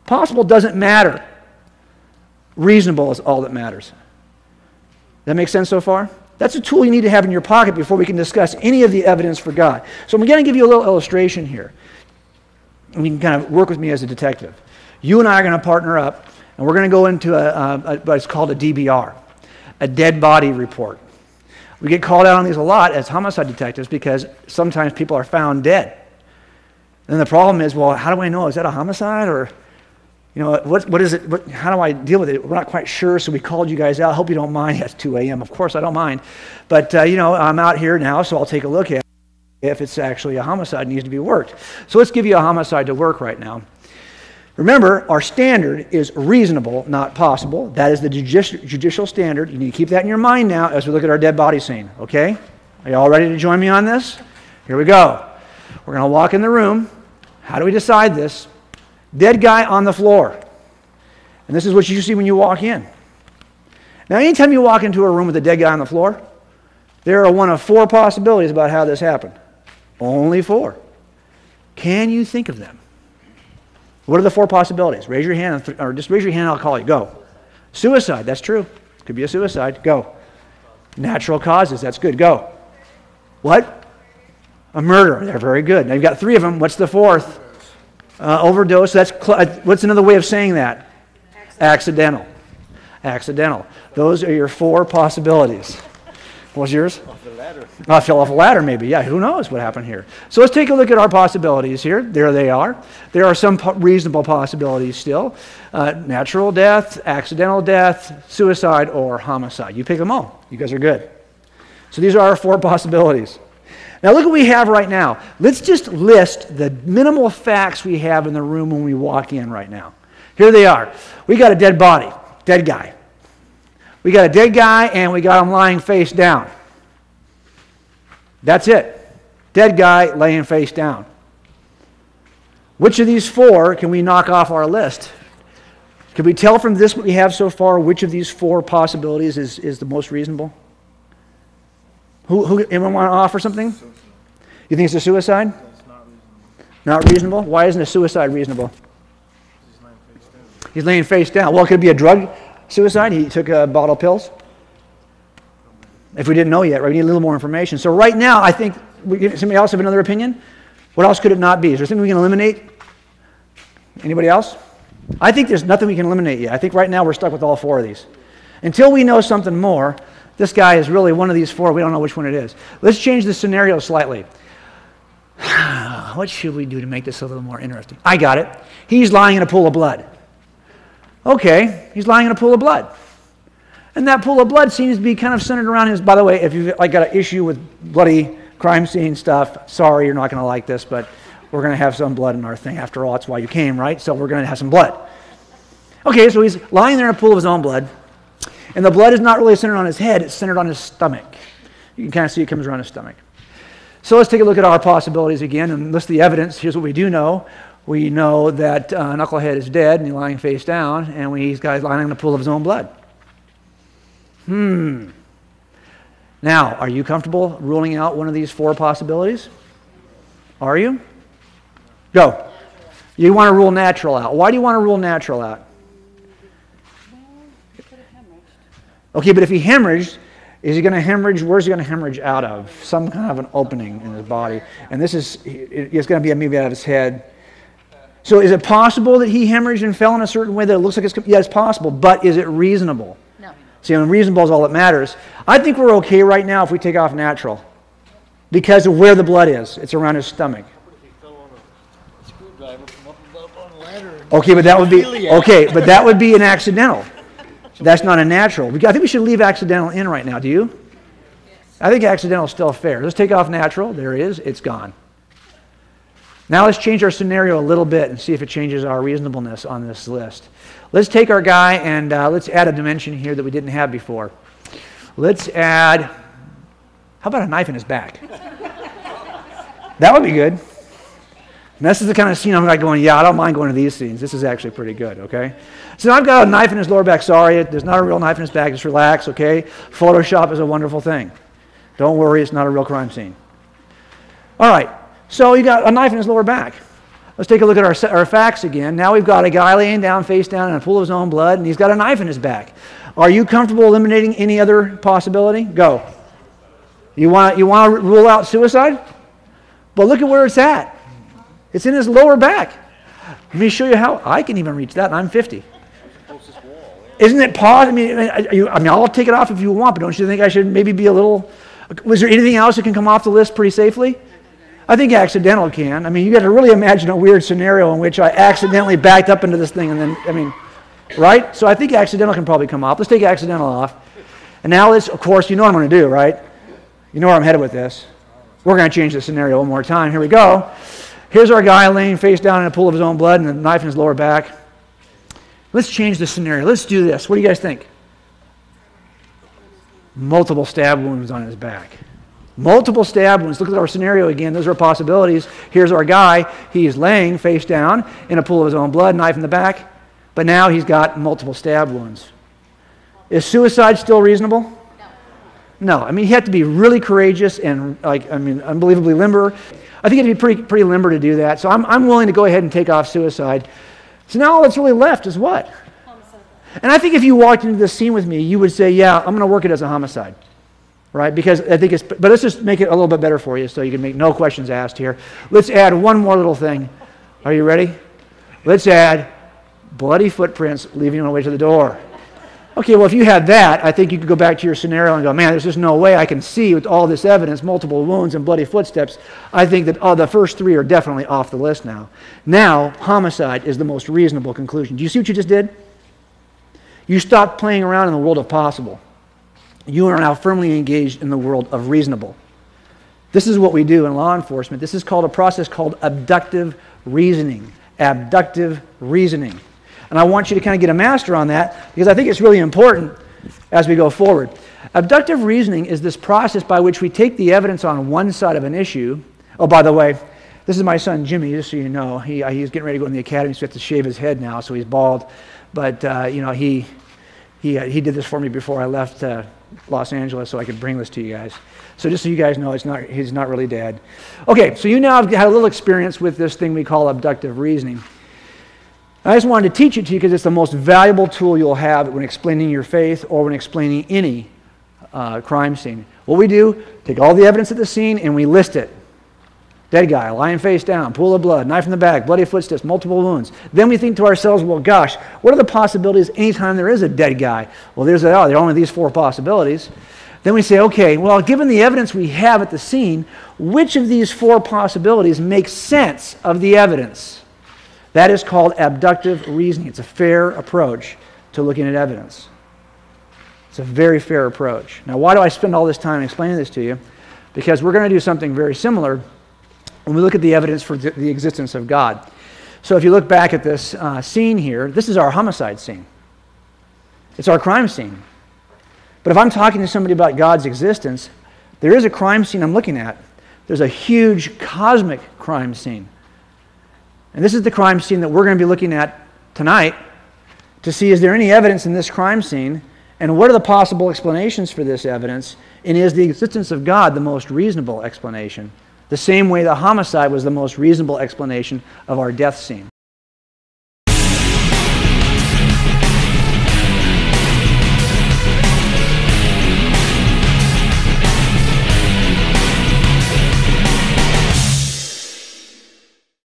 Possible doesn't matter. Reasonable is all that matters. That make sense so far? That's a tool you need to have in your pocket before we can discuss any of the evidence for God. So I'm going to give you a little illustration here. And you can kind of work with me as a detective. You and I are going to partner up, and we're going to go into what's called a DBR, a dead body report. We get called out on these a lot as homicide detectives because sometimes people are found dead. And the problem is, well, how do I know? Is that a homicide or... what is it? How do I deal with it? We're not quite sure, so we called you guys out. I hope you don't mind. It's 2 a.m. Of course, I don't mind. But, I'm out here now, so I'll take a look at it if it's actually a homicide needs to be worked. So let's give you a homicide to work right now. Remember, our standard is reasonable, not possible. That is the judicial standard. You need to keep that in your mind now as we look at our dead body scene, okay? Are you all ready to join me on this? Here we go. We're going to walk in the room. How do we decide this? Dead guy on the floor. And this is what you see when you walk in. Now, anytime you walk into a room with a dead guy on the floor, there are one of 4 possibilities about how this happened. Only 4. Can you think of them? What are the 4 possibilities? Raise your hand, or just raise your hand, I'll call you. Go. Suicide, that's true. Could be a suicide. Go. Natural causes, that's good. Go. What? A murder. They're very good. Now you've got 3 of them. What's the 4th? Overdose. What's another way of saying that? Accidental. Accidental. Those are your 4 possibilities. What was yours? Off the ladder. I fell off a ladder maybe. Yeah, who knows what happened here. So let's take a look at our possibilities here. There they are. There are some reasonable possibilities still. Natural death, accidental death, suicide, or homicide. You pick them all. You guys are good. So these are our 4 possibilities. Now look what we have right now. Let's just list the minimal facts we have in the room when we walk in right now. Here they are. We got a dead body, dead guy. We got a dead guy and we got him lying face down. That's it. Dead guy laying face down. Which of these 4 can we knock off our list? Can we tell from this what we have so far which of these 4 possibilities is the most reasonable? Anyone want to offer something? You think it's a suicide? It's not reasonable. Not reasonable? Why isn't a suicide reasonable? He's laying face down. Well, it could be a drug suicide. He took a bottle of pills. If we didn't know yet, right? We need a little more information. So right now, I think, somebody else have another opinion? What else could it not be? Is there something we can eliminate? Anybody else? I think there's nothing we can eliminate yet. I think right now we're stuck with all 4 of these. Until we know something more, this guy is really one of these 4. We don't know which one it is. Let's change the scenario slightly. What should we do to make this a little more interesting? I got it. He's lying in a pool of blood. Okay, he's lying in a pool of blood. And that pool of blood seems to be kind of centered around his... By the way, if you've got an issue with bloody crime scene stuff, sorry, you're not going to like this, but we're going to have some blood in our thing. After all, that's why you came, right? So we're going to have some blood. Okay, so he's lying there in a pool of his own blood. And the blood is not really centered on his head, it's centered on his stomach. You can kind of see it comes around his stomach. So let's take a look at our possibilities again and list the evidence. Here's what we do know. We know that Knucklehead is dead and he's lying face down, and he's lying in a pool of his own blood. Now, are you comfortable ruling out one of these 4 possibilities? Are you? Go. You want to rule natural out. Why do you want to rule natural out? Okay, but if he hemorrhaged, is he going to hemorrhage? Where's he going to hemorrhage out of? Some kind of an opening in his body. And this is, it's going to be maybe out of his head. So is it possible that he hemorrhaged and fell in a certain way that it looks like it's... Yeah, it's possible, but is it reasonable? No. See, reasonable is all that matters. I think we're okay right now if we take off natural because of where the blood is. It's around his stomach. Okay, but that would be... Okay, but that would be an accidental. That's not a natural. I think we should leave accidental in right now. Do you? Yes. I think accidental is still fair. Let's take off natural. There it is. It's gone. Now let's change our scenario a little bit and see if it changes our reasonableness on this list. Let's take our guy and let's add a dimension here that we didn't have before. Let's add... How about a knife in his back? That would be good. And this is the kind of scene I'm like going, yeah, I don't mind going to these scenes. This is actually pretty good, okay? So now I've got a knife in his lower back. Sorry, there's not a real knife in his back. Just relax, okay? Photoshop is a wonderful thing. Don't worry, it's not a real crime scene. All right, so you got a knife in his lower back. Let's take a look at our facts again. Now we've got a guy laying down, face down, in a pool of his own blood, and he's got a knife in his back. Are you comfortable eliminating any other possibility? Go. You want to rule out suicide? But look at where it's at. It's in his lower back. Let me show you how I can even reach that, and I'm 50. Isn't it possible? I mean, I'll take it off if you want, but don't you think I should maybe be a little... Was there anything else that can come off the list pretty safely? I think accidental can. I mean, you got to really imagine a weird scenario in which I accidentally backed up into this thing and then, I mean, right? So I think accidental can probably come off. Let's take accidental off. And now let's, of course, you know what I'm going to do, right? You know where I'm headed with this. We're going to change the scenario one more time. Here we go. Here's our guy laying face down in a pool of his own blood and a knife in his lower back. Let's change the scenario. Let's do this. What do you guys think? Multiple stab wounds on his back. Multiple stab wounds. Look at our scenario again. Those are possibilities. Here's our guy. He's laying face down in a pool of his own blood, knife in the back. But now he's got multiple stab wounds. Is suicide still reasonable? No. I mean, he had to be really courageous and, unbelievably limber. I think he had to be pretty limber to do that. So I'm willing to go ahead and take off suicide. So now all that's really left is what? Homicide. And I think if you walked into this scene with me, you would say, yeah, I'm going to work it as a homicide. Right? Because I think but let's just make it a little bit better for you so you can make no questions asked here. Let's add one more little thing. Are you ready? Let's add bloody footprints leading on the way to the door. Okay, well, if you had that, I think you could go back to your scenario and go, man, there's just no way I can see with all this evidence, multiple wounds and bloody footsteps. I think that the first three are definitely off the list now. Now, homicide is the most reasonable conclusion. Do you see what you just did? You stopped playing around in the world of possible. You are now firmly engaged in the world of reasonable. This is what we do in law enforcement. This is called a process called abductive reasoning. Abductive reasoning. And I want you to kind of get a master on that because I think it's really important as we go forward. Abductive reasoning is this process by which we take the evidence on one side of an issue. Oh, by the way, this is my son Jimmy, just so you know. He's getting ready to go in the academy, so he has to shave his head now, so he's bald. But, he did this for me before I left Los Angeles so I could bring this to you guys. So just so you guys know, he's not really dead. Okay, so you now have had a little experience with this thing we call abductive reasoning. I just wanted to teach it to you because it's the most valuable tool you'll have when explaining your faith or when explaining any crime scene. What we do, take all the evidence at the scene and we list it. Dead guy, lying face down, pool of blood, knife in the back, bloody footsteps, multiple wounds. Then we think to ourselves, well, gosh, what are the possibilities anytime there is a dead guy? Well, there are only these four possibilities. Then we say, okay, well, given the evidence we have at the scene, which of these four possibilities makes sense of the evidence? That is called abductive reasoning. It's a fair approach to looking at evidence. It's a very fair approach. Now, why do I spend all this time explaining this to you? Because we're going to do something very similar when we look at the evidence for the existence of God. So if you look back at this scene here, this is our homicide scene. It's our crime scene. But if I'm talking to somebody about God's existence, there is a crime scene I'm looking at. There's a huge cosmic crime scene. And this is the crime scene that we're going to be looking at tonight to see, is there any evidence in this crime scene, and what are the possible explanations for this evidence, and is the existence of God the most reasonable explanation? The same way the homicide was the most reasonable explanation of our death scene.